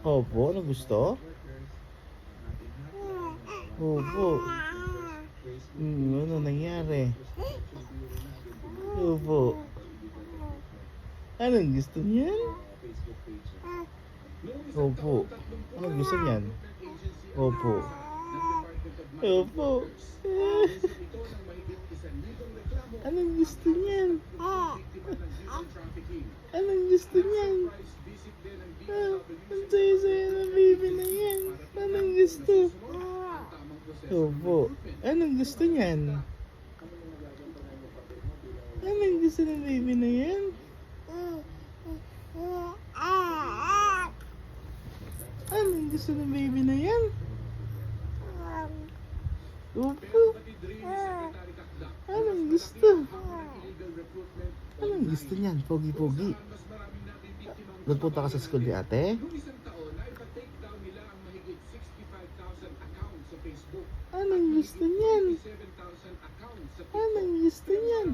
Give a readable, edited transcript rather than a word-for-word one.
Opo, ano gusto? Opo. Ano nangyari? Opo. Anong gusto niyan? Opo. Anong gusto niyan? Opo. Opo. Anong gusto niyan? Anong gusto niyan? Ang saya-saya na baby na yan. Anong gusto? Opo. Anong gusto niyan? Anong gusto ng baby na yan? Anong gusto ng baby na yan? Opo. Anong gusto? Anong gusto niyan? Pogi-pogi. Nagpunta ka sa school ni ate? Anong gusto niyan? Anong gusto niyan?